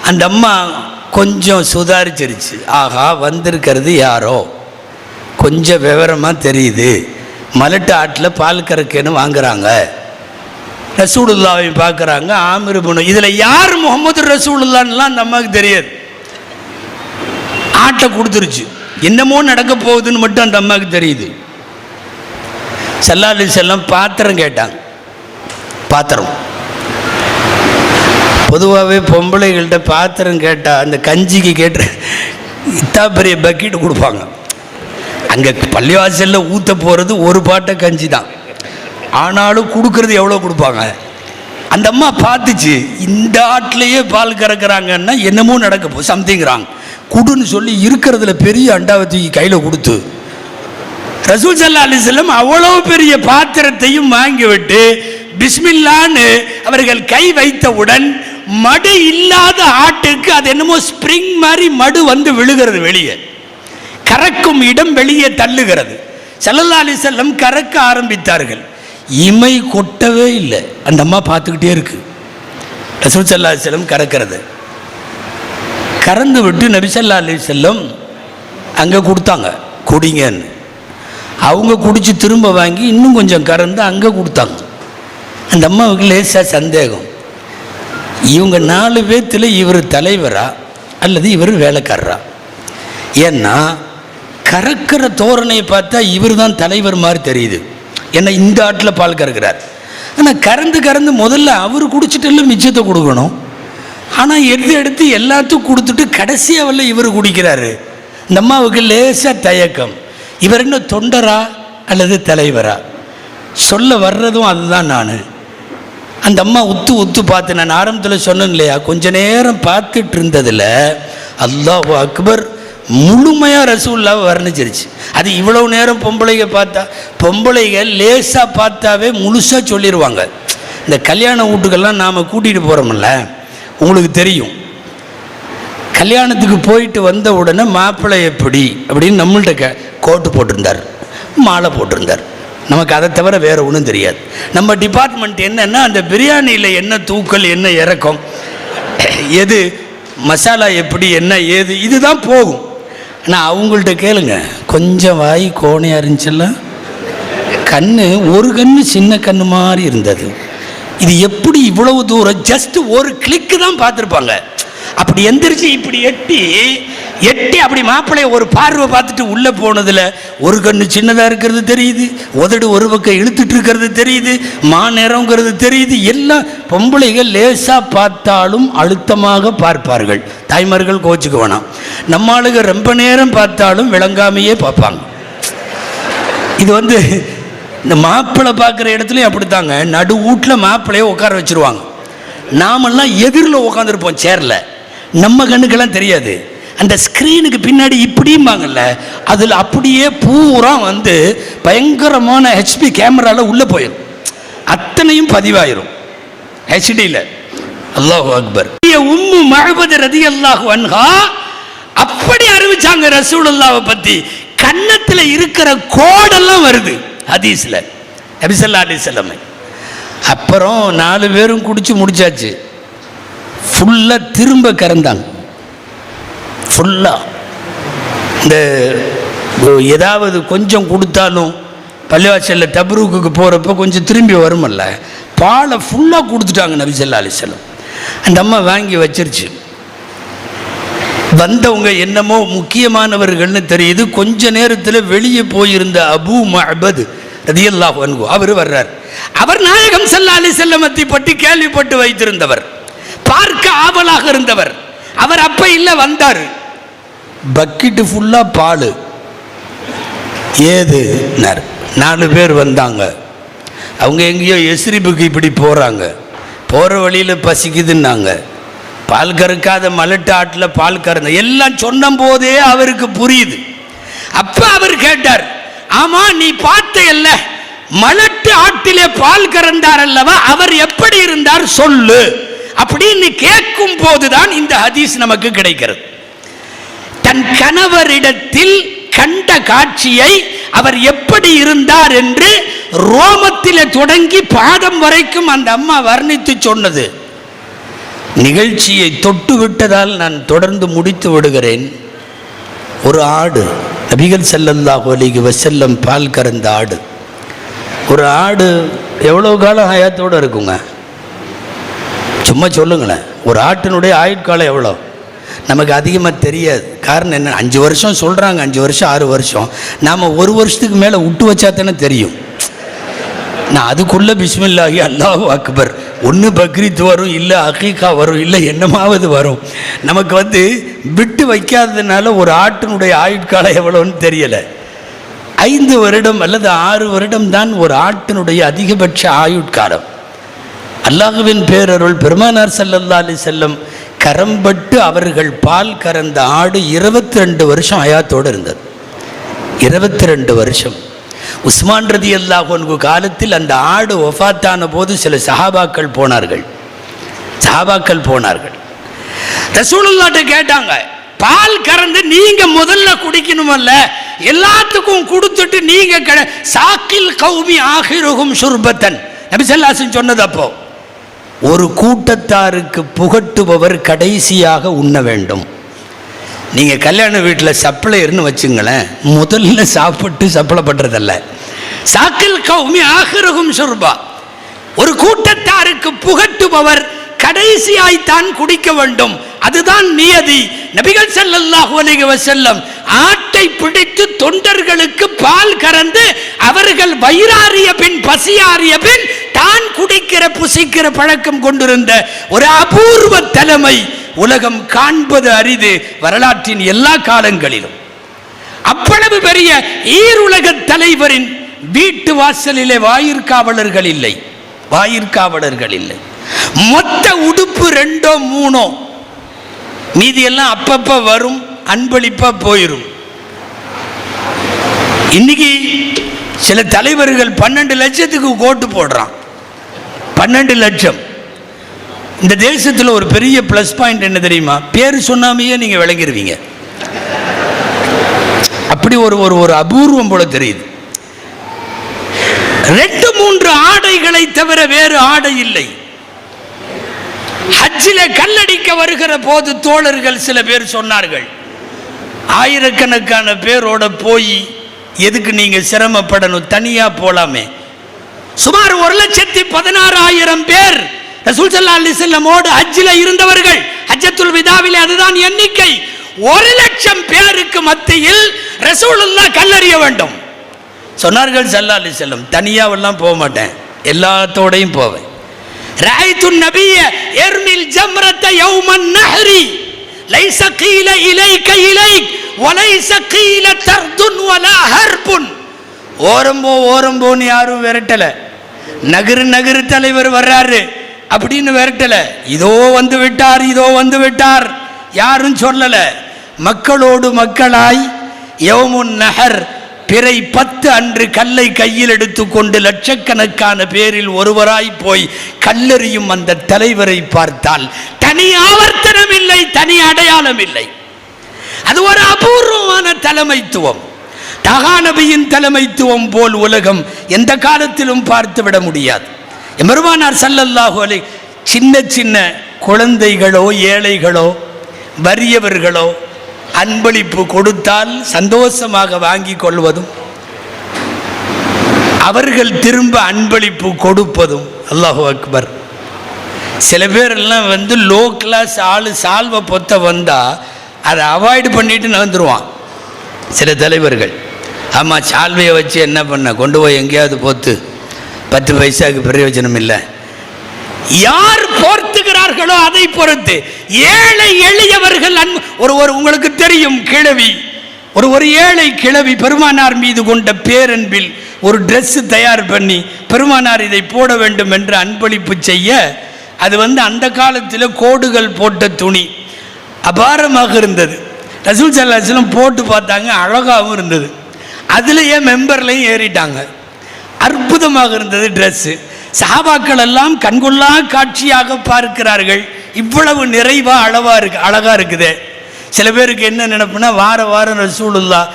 அந்த அம்மா கொஞ்சம் சுதாரிச்சிருச்சு. ஆகா, வந்திருக்கிறது யாரோ கொஞ்சம் விவரமாக தெரியுது, மலட்டு ஆட்டில் பால் கறக்கன்னு வாங்குறாங்க. ரசூலுல்லாவை பார்க்குறாங்க. ஆமிர் இப்னு, இதில் யார் முகமது ரசூலுல்லான்லாம் அந்த அம்மாவுக்கு தெரியாது. ஆட்டை கொடுத்துருச்சு, என்னமோ நடக்க போகுதுன்னு மட்டும் அந்த அம்மாவுக்கு தெரியுது. ஸல்லல்லாஹு அலைஹி வஸல்லம் பாத்திரம் கேட்டாங்க. பாத்திரம் பொதுவாகவே பொம்பளைகள்கிட்ட பாத்திரம் கேட்டால் அந்த கஞ்சிக்கு கேட்டு இத்தா பெரிய பக்கெட்டு கொடுப்பாங்க. அங்கே பள்ளிவாசலில் ஊற்ற போகிறது ஒரு பாட்டை கஞ்சி தான், ஆனாலும் கொடுக்கறது எவ்வளோ கொடுப்பாங்க. அந்த அம்மா பார்த்துச்சு, இந்த ஆட்டிலேயே பால் கறக்கிறாங்கன்னா என்னமோ நடக்க போ சம்திங்கிறாங்க, குடுன்னு சொல்லி இருக்கிறதுல பெரிய அண்டாவை தூக்கி கையில் கொடுத்து ரசூல் ஸல்லல்லாஹு அலைஹி வஸல்லம் அவ்வளோ பெரிய பாத்திரத்தையும் வாங்கிவிட்டு பிஸ்மில்லான்னு அவர்கள் கை வைத்தவுடன் மடு இல்லாத ஆட்டுக்கு அது என்னமோ ஸ்ப்ரிங் மாதிரி மடு விழுகிறது, வெளியே கறக்கும் இடம் வெளியே தள்ளுகிறது. ஸல்லல்லாஹு அலைஹி வஸல்லம் கறக்க ஆரம்பித்தார்கள். இமை கொட்டவே இல்லை. அந்த அம்மா பார்த்துக்கிட்டே இருக்கு ரசூல் ஸல்லல்லாஹு அலைஹி வஸல்லம் கறக்கிறது. கறந்து விட்டு நபி ஸல்லல்லாஹு அலைஹி வஸல்லம் அங்கே கொடுத்தாங்க, குடிங்கன்னு. அவங்க குடிச்சு திரும்ப வாங்கி இன்னும் கொஞ்சம் கறந்து அங்கே கொடுத்தாங்க. அந்த அம்மாவுக்கு லேசாக சந்தேகம், இவங்க 4 பேர்த்தில் இவர் தலைவரா அல்லது இவர் வேலைக்காரரா? ஏன்னா கறக்கிற தோரணையை பார்த்தா இவர் தான் தலைவர் மாதிரி தெரியுது. ஏன்னா இந்த ஆட்டில் பால் கறக்கிறார். ஆனால் கறந்து முதல்ல அவர் குடிச்சிட்டு மிச்சத்தை கொடுக்கணும். ஆனால் எடுத்து எல்லாத்துக்கும் கொடுத்துட்டு கடைசியாக இவர் குடிக்கிறாரு. இந்த அம்மாவுக்கு லேசாக தயக்கம், இவர் என்ன தொண்டரா அல்லது தலைவரா? சொல்ல வர்றதும் அதுதான். நான் அந்த அம்மா உத்து பார்த்து, நான் ஆரம்பத்தில் சொன்னேன் இல்லையா, கொஞ்ச நேரம் பார்த்துட்டு இருந்ததில் அல்லாஹு அக்பர் முழுமையாக ரசூலுல்லாஹ் வர்ணிச்சிருச்சு. அது இவ்வளவு நேரம் பொம்பளைங்க பார்த்தா, பொம்பளைகள் லேசாக பார்த்தாவே முழுசாக சொல்லிடுவாங்க. இந்த கல்யாண வீட்டுக்கெல்லாம் நாம் கூட்டிகிட்டு போகிறோம்ல, உங்களுக்கு தெரியும். கல்யாணத்துக்கு போயிட்டு வந்த உடனே மாப்பிள்ளை எப்படி அப்படின்னு நம்மள்கிட்ட கோட்டு போட்டிருந்தார், மாலை போட்டிருந்தார். நமக்கு அதை தவிர வேறு ஒன்றும் தெரியாது. நம்ம டிபார்ட்மெண்ட் என்னென்னா, அந்த பிரியாணியில் என்ன தூக்கல், என்ன இறக்கம், எது மசாலா எப்படி, என்ன ஏது, இதுதான் போகும். ஆனால் அவங்கள்ட்ட கேளுங்க, கொஞ்சம் வாய் கோணையாக இருந்துச்சுல்ல, கண்ணு ஒரு கண்ணு சின்ன கண்ணு மாதிரி இருந்தது, இது எப்படி இவ்வளவு தூரம் ஜஸ்ட் ஒரு கிளிக்கு தான் பார்த்துருப்பாங்க. அப்படி எந்திரிச்சு இப்படி எட்டி அப்படி மாப்பிள்ளைய ஒரு பார்வை பார்த்துட்டு உள்ளே போனதில் ஒரு கண்ணு சின்னதாக இருக்கிறது தெரியுது, உதடு ஒரு பக்கம் இழுத்துட்டு இருக்கிறது தெரியுது, நேரங்கிறது தெரியுது. எல்லாம் பொம்பளைகள் லேசாக பார்த்தாலும் அழுத்தமாக பார்ப்பார்கள். தாய்மார்கள் கோச்சுக்கு வேணாம். நம்ம ஆளுங்க ரொம்ப நேரம் பார்த்தாலும் விளங்காமையே பார்ப்பாங்க. இது இந்த மாப்பிள்ளை பார்க்குற இடத்துலையும் அப்படித்தாங்க. நடு வீட்டில் மாப்பிள்ளையை உட்கார வச்சுருவாங்க. நாமெல்லாம் எதிரில் உட்காந்துருப்போம் சேரில், நம்ம கண்ணுக்கெல்லாம் தெரியாது. அந்த ஸ்க்ரீனுக்கு பின்னாடி இப்படிம்பாங்கல்ல, அதில் அப்படியே பூரா பயங்கரமான ஹெச்பி கேமராவில் உள்ளே போயிடும், அத்தனையும் பதிவாயிரும் ஹெச்டியில். அல்லாஹு அக்பர். உம்மு மஅபத் ரலியல்லாஹு அன்ஹா அப்படி அறிவிச்சாங்க ரசூலுல்லாஹ்வை பற்றி. கன்னத்தில் இருக்கிற கோடெல்லாம் வருது ஹதீஸில், நபி ஸல்லல்லாஹு அலைஹி வஸல்லம். அப்புறம் 4 பேரும் குடிச்சு முடிச்சாச்சு, ஃபுல்லாக திரும்ப கறந்தாங்க. ஃபுல்லாக இந்த ஏதாவது கொஞ்சம் கொடுத்தாலும் பள்ளிவாசலில் தப்ரூக்குக்கு போகிறப்ப கொஞ்சம் திரும்பி வருமல்ல, பாலை ஃபுல்லாக கொடுத்துட்டாங்க நபி ஸல்லல்லாஹு அலைஹி வஸல்லம். அந்த அம்மா வாங்கி வச்சிருச்சு. வந்தவங்க என்னமோ முக்கியமானவர்கள்னு தெரியுது. கொஞ்ச நேரத்தில் வெளியே போயிருந்த அபூ மஅபத் ரலியல்லாஹு அன்ஹு அவர் வர்றார். அவர் நாயகம் ஸல்லல்லாஹு அலைஹி வஸல்லமத்தை பற்றி கேள்விப்பட்டு வைத்திருந்தவர், பார்க்க ஆவலாக இருந்தவர். அவர் அப்ப இல்ல வந்தார், பக்கெட்டு ஃபுல்லா பால். ஏது 4 பேர் வந்தாங்க. அவங்க எங்கேயோ எஸ்ரிபுக்கு இப்படி போகிறாங்க, போகிற வழியில் பசிக்குதுன்னாங்க. பால் கறக்காத மலட்டு ஆட்டில் பால் கறந்த எல்லாம் சொன்ன போதே அவருக்கு புரியுது. அப்போ அவர் கேட்டார், ஆமா நீ பார்த்த இல்ல மலட்டு ஆட்டிலே பால் கறந்தார் அல்லவா, அவர் எப்படி இருந்தார் சொல்லு அப்படின்னு கேட்கும் போதுதான் இந்த ஹதீஸ் நமக்கு கிடைக்கிறது. தன் கணவரிடத்தில் கண்ட காட்சியை அவர் எப்படி இருந்தார் என்று ரோமத்திலே தொடங்கி பாதம் வரைக்கும் அந்த அம்மா வர்ணித்து சொன்னது. நிகழ்ச்சியை தொட்டு விட்டதால் நான் தொடர்ந்து முடித்து விடுகிறேன். ஒரு ஆடு, நபிகள் ஸல்லல்லாஹு அலைஹி வஸல்லம் பால் கறந்த ஆடு. ஒரு ஆடு எவ்வளோ காலம் ஹயாத்தோடு இருக்குங்க? சும்மா சொல்லுங்களேன், ஒரு ஆட்டினுடைய ஆயுட்காலம் எவ்வளோ? நமக்கு அதிகமாக தெரியாது. காரணம் என்ன, 5 வருஷம் சொல்கிறாங்க, 5 வருஷம் 6 வருஷம். நாம் 1 வருஷத்துக்கு மேலே விட்டு வச்சா தானே தெரியும். நான் அதுக்குள்ளே பிஸ்மில்லாஹி அல்லாஹு அக்பர், ஒன்று பக்ரீத் வரும், இல்லை அகீகா வரும், இல்லை என்னமாவது வரும். நமக்கு விட்டு வைக்காததுனால ஒரு ஆட்டினுடைய ஆயுட்காலம் எவ்வளோன்னு தெரியலை. 5 வருடம் அல்லது 6 வருடம் தான் ஒரு ஆட்டினுடைய அதிகபட்ச ஆயுட்காலம். அல்லாஹுவின் பேரருள் பெருமானார் ஸல்லல்லாஹு அலைஹி வஸல்லம் கரம்பட்டு அவர்கள் பால் கறந்த ஆடு 22 வருஷம் ஹயாத்தோடு இருந்தது. 22 வருஷம். உஸ்மான் ரலியல்லாஹு அன்ஹு காலத்தில் அந்த ஆடு வஃபாத்தான போது சில சஹாபாக்கள் போனார்கள். ரசூலுல்லாஹ்ட்ட கேட்டாங்க, பால் கறந்து நீங்க முதல்ல குடிக்கணுமல்ல, எல்லாத்துக்கும் கொடுத்துட்டு நீங்க சாக்கில் கௌமி ஆகிருகும் சுர்பத்தன் நபி ஸல்லல்லாஹு அலைஹி வஸல்லம் சொன்னது. அப்போ ஒரு கூட்டத்தாருக்கு புகட்டுபவர் கடைசியாக உண்ண வேண்டும். நீங்கள் கல்யாண வீட்டில் சப்ளையர்னு வச்சுங்களேன், முதல்ல சாப்பிட்டு சப்ளை பண்ணுறதல்ல. சாக்கில் கௌமி ஆகிருகும் சுர்பா, ஒரு கூட்டத்தாருக்கு புகட்டுபவர் கடைசியாய்த்தான் குடிக்க வேண்டும், அதுதான் நியதி. நபிகள் ஸல்லல்லாஹு அலைஹி வஸல்லம் ஆட்டை பிடித்து தொண்டர்களுக்கு பால் கறந்து அவர்கள் வயிறாறிய பின் பசியாறிய பின் தான் குடிக்கிற புசிக்கிற பழக்கம் கொண்டிருந்த ஒரு அபூர்வ தலைமை உலகம் காண்பது அரிது வரலாற்றின் எல்லா காலங்களிலும். அவ்வளவு பெரிய ஈருலக தலைவரின் வீட்டு வாசலிலே வாயிற்காவலர்கள் இல்லை. மொத்த உடுப்பு 2 3 மீதி எல்லாம் அப்பப்ப வரும், அன்பளிப்பா போயிரும். இன்னைக்கு சில தலைவர்கள் 12 லட்சத்துக்கு கோட்டு போடுறான். 12 லட்சம். இந்த தேசத்தில் ஒரு பெரிய பிளஸ் பாயிண்ட் என்ன தெரியுமா? பேர் சொன்னாமையே நீங்க விளங்கிடுவீங்க. அப்படி ஒரு அபூர்வம் போல தெரியுது. 2 3 ஆடைகளை தவிர வேறு ஆடை இல்லை. ஹஜ்ஜிலே கல்லடிக்க வருகிற போது தோழர்கள் சில பேர் சொன்னார்கள், ஆயிரக்கணக்கான பேரோட போய் எதுக்கு நீங்க சிரமப்படணும், தனியா போலாமே. சுமார் 1,16,000 பேர் ரசூல் ஸல்லல்லாஹு அலைஹி வஸல்லமோடு ஹஜ்ஜிலே இருந்தவர்கள். ஹஜ்ஜத்துல் விதாவிலே அதுதான் எண்ணிக்கை. 1,00,000 பேருக்கு மத்தியில் ரசூலுல்லாஹ் கல்லறிய வேண்டும் சொன்னார்கள் ஸல்லல்லாஹு அலைஹி வஸல்லம். தனியாவெல்லாம் போக மாட்டேன், எல்லாத்தோடையும் போவேன். ரஅய்துன் நபிய யர்மில் ஜம்ரத யௌமன் நஹ்ரி லைஸ கீல இலைக இலைக் வலைஸ கீல தர்துன் வலா ஹர்புன். ஓரம்போன்னு யாரும் விரட்டல. நகரு தலைவர் வர்றாரு அப்படின்னு விரட்டல. இதோ வந்து விட்டார் யாரும் சொல்லல. மக்களோடு மக்களாய் யௌமுன் நஹர் பிறை 10 அன்று கல்லை கையில் எடுத்துக்கொண்டு லட்சக்கணக்கான பேரில் ஒருவராய் போய் கல்லெறியும் அந்த தலைவரை பார்த்தால் தனி ஆவர்த்தனம் இல்லை, தனி அடையாளம் இல்லை. அது ஒரு அபூர்வமான தலைமைத்துவம். தகா நபியின் தலைமைத்துவம் போல் உலகம் எந்த காலத்திலும் பார்த்துவிட முடியாது. பெருமானார் ஸல்லல்லாஹு அலைஹி சின்ன குழந்தைகளோ ஏழைகளோ வறியவர்களோ அன்பளிப்பு கொடுத்தால் சந்தோஷமாக வாங்கி கொள்வதும் அவர்கள் திரும்ப அன்பளிப்பு கொடுப்பதும். அல்லாஹு அக்பர். சில பேர் எல்லாம் லோ கிளாஸ் ஆளு சால்வை பொத்த வந்தா அதை அவாய்டு பண்ணிட்டு வந்துருவான். சில தலைவர்கள் ஆமாம், சால்வையை வச்சு என்ன பண்ண, கொண்டு போய் எங்கேயாவது போத்து, 10 பைசாவுக்கு பிரயோஜனம் இல்லை. யார் போர்த்துகிறார்களோ அதை பொறுத்து. ஏழை எளியவர்கள் ஒரு உங்களுக்கு தெரியும், கிழவி ஒரு ஏழை கிழவி பெருமானார் மீது கொண்ட பேரன்பில் ஒரு ட்ரெஸ் தயார் பண்ணி பெருமானார் இதை போட வேண்டும் என்று அன்பளிப்பு செய்ய, அது அந்த காலத்தில் கோடுகள் போட்ட துணி அபாரமாக இருந்தது. ரசூல் ஸல்லல்லாஹு அலைஹி வஸல்லம் போட்டு பார்த்தாங்க, அழகாகவும் இருந்தது. அதுலேயே மெம்பர்லையும் ஏறிட்டாங்க. அற்புதமாக இருந்தது ட்ரெஸ்ஸு. சஹாபாக்கள் எல்லாம் கண்கொள்ளா காட்சியாக பார்க்கிறார்கள். இவ்வளவு நிறைவாக அழகாக இருக்குதே. சில பேருக்கு என்ன நினைப்புனா, வாரம் ரசூலுல்லாஹ்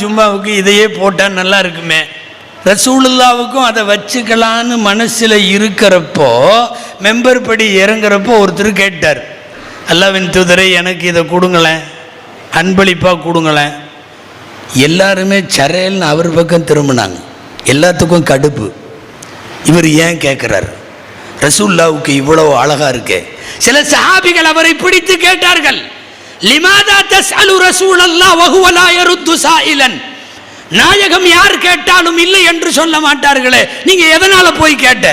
ஜும்மாவுக்கு இதையே போட்டால் நல்லா இருக்குமே, ரசூலுல்லாவுக்கும் அதை வச்சுக்கலான்னு மனசில் இருக்கிறப்போ, மெம்பர் படி இறங்குறப்போ ஒருத்தர் கேட்டார், அல்லாஹ்வின் தூதரை எனக்கு இதை கொடுங்களேன், அன்பளிப்பாக கொடுங்களேன். எல்லாருமே சரையல்னு அவர் பக்கம் திரும்பினாங்க. எல்லாத்துக்கும் கடுப்பு. இவர் ஏன் கேட்குறார், ரசூலுல்லாவுக்கு இவ்வளவு அழகாக இருக்கே. சில சஹாபிகள் அவரை பிடித்து கேட்டார்கள், லிமாதா தஸ்அலு ரசூலல்லாஹ் வஹுவ லா யருத்து சாயிலன். நாயகம் யார் கேட்டாலும் இல்லை என்று சொல்ல மாட்டார்களே, நீங்க எதனால போய் கேட்ட?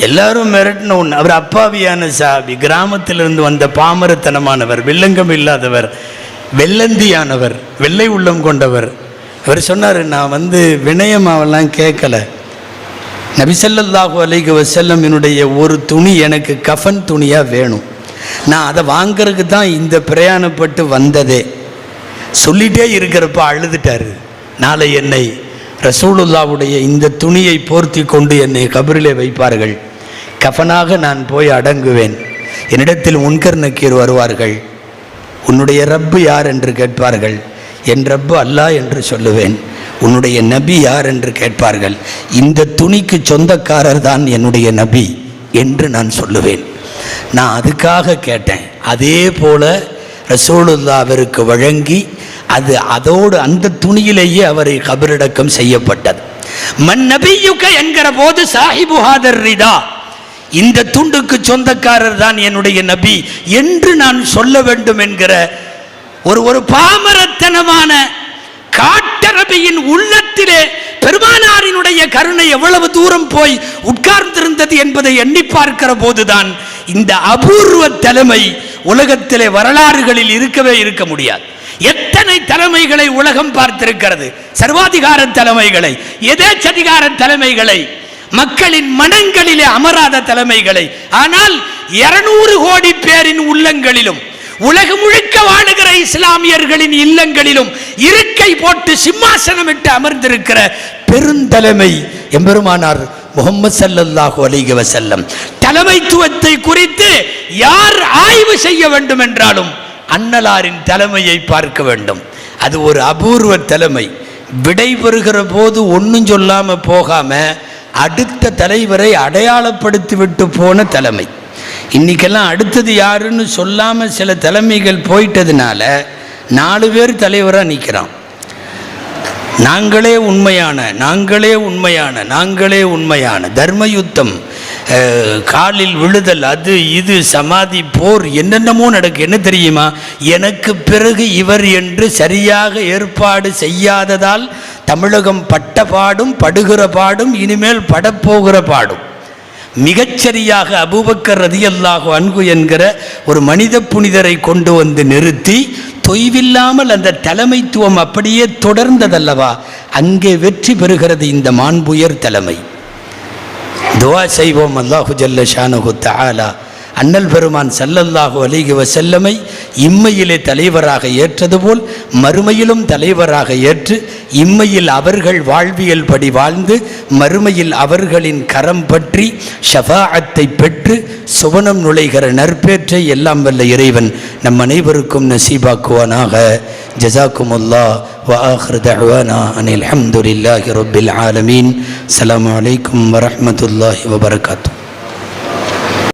எல்லாரும் மிரட்டின ஒன்று. அவர் அப்பாவியான சாபி, கிராமத்திலிருந்து வந்த பாமரத்தனமானவர், வில்லங்கம் இல்லாதவர், வெள்ளந்தியானவர், வெள்ளை உள்ளம் கொண்டவர். அவர் சொன்னார், நான் வினயமாவெல்லாம் கேட்கல, நபி ஸல்லல்லாஹு அலைஹி வஸல்லம் என்னுடைய ஒரு துணி எனக்கு கஃன் துணியா வேணும், நான் அதை வாங்கிறதுக்கு தான் இந்த பிரயாணப்பட்டு வந்ததே. சொல்லிட்டே இருக்கிறப்ப அழுதுட்டாரு. நாளை என்னை ரசூலுல்லாவுடைய இந்த துணியை போர்த்தி கொண்டு என்னை கபரிலே வைப்பார்கள், கஃனாக நான் போய் அடங்குவேன். என்னிடத்தில் முன்கர் நக்கீர் வருவார்கள், உன்னுடைய ரப்பு யார் என்று கேட்பார்கள், என் ரப்பு அல்லாஹ் என்று சொல்லுவேன். உன்னுடைய நபி யார் என்று கேட்பார்கள், இந்த துணிக்கு சொந்தக்காரர் தான் என்னுடைய நபி என்று நான் சொல்லுவேன். நான் அதுக்காக கேட்டேன். அதே போல ரசூலுல்லாஹ் அவருக்கு வழங்கி, அதோடு அந்த துணியிலேயே அவரை கபரடக்கம் செய்யப்பட்டது. மன் நபியுக என்கிற போது சாஹிபு ஹாதர் ரிதா, இந்த துண்டுக்கு சொந்தக்காரர் தான் என்னுடைய நபி என்று நான் சொல்ல வேண்டும் என்கிற ஒரு பாமரத்தனமான காட்டரபியின் உள்ளத்திலே பெருமானாரினுடைய கருணை எவ்வளவு தூரம் போய் உட்கார்ந்திருந்தது என்பதை எண்ணி பார்க்கிற போதுதான் இந்த அபூர்வ தலைமை உலகத்திலே வரலாறுகளில் இருக்க முடியாது. எத்தனை தலைமைகளை உலகம் பார்த்திருக்கிறது, சர்வாதிகார தலைமைகளை, எதேச்சதிகார தலைமைகளை, மக்களின் மனங்களிலே அமராத தலைமைகளை. ஆனால் 200 கோடி பேரின் உள்ளங்களிலும், உலகம் முழுக்க வாழுகிற இஸ்லாமியர்களின் இல்லங்களிலும் இருக்கை போட்டு சிம்மாசனமிட்டு அமர்ந்திருக்கிற பெருந்தலைமை எம்பெருமானார் முஹம்மது ஸல்லல்லாஹு அலைஹி வஸல்லம். தலைமைத்துவத்தை குறித்து யார் ஆய்வு செய்ய வேண்டும் என்றாலும் அன்னலாரின் தலைமையை பார்க்க வேண்டும். அது ஒரு அபூர்வ தலைமை. விடை பெறுகிற போது ஒன்றும் சொல்லாமல் போகாம அடுத்த தலைவரை அடையாளப்படுத்தி விட்டு போன தலைமை. இன்னைக்கெல்லாம் அடுத்தது யாருன்னு சொல்லாமல் சில தலைமைகள் போயிட்டதுனால 4 பேர் தலைவராக நிற்கிறான். நாங்களே உண்மையான தர்ம யுத்தம், காலில் விழுதல், அது இது சமாதி போர், என்னென்னமோ நடக்கு. என்ன தெரியுமா, எனக்கு பிறகு இவர் என்று சரியாக ஏற்பாடு செய்யாததால் தமிழகம் பட்ட பாடும், படுகிற பாடும், இனிமேல் படப்போகிற பாடும். மிகச்சரியாக அபூபக்கர் ரலியல்லாஹு அன்ஹு என்கிற ஒரு மனித புனிதரை கொண்டு வந்து நிறுத்தி தொய்வில்லாமல் அந்த தலைமைத்துவம் அப்படியே தொடர்ந்ததல்லவா, அங்கே வெற்றி பெறுகிறது இந்த மாண்புயர் தலைமை. துஆ செய்வோம், அல்லாஹு ஜல்ல ஷானஹு தஆலா அண்ணல் பெருமான் ஸல்லல்லாஹு அலைஹி வஸல்லமை இம்மையிலே தலைவராக ஏற்றது போல் மறுமையிலும் தலைவராக ஏற்று, இம்மையில் அவர்கள் வாழ்வியல் படி வாழ்ந்து மறுமையில் அவர்களின் கரம் பற்றி ஷஃபாஅத்தை பெற்று சுவனம் நுழைகிற நற்பேற்றை எல்லாம் வல்ல இறைவன் நம் அனைவருக்கும் நசீபாக்குவானாக. ஜஸாக்குமுல்லாஹ் வ ஆகிரு தஅவானா அனில் ஹம்துலில்லாஹி ரப்பில் ஆலமீன். அஸ்ஸலாமு அலைக்கும் வ ரஹ்மத்துல்லாஹி வ பரகாத்துஹு.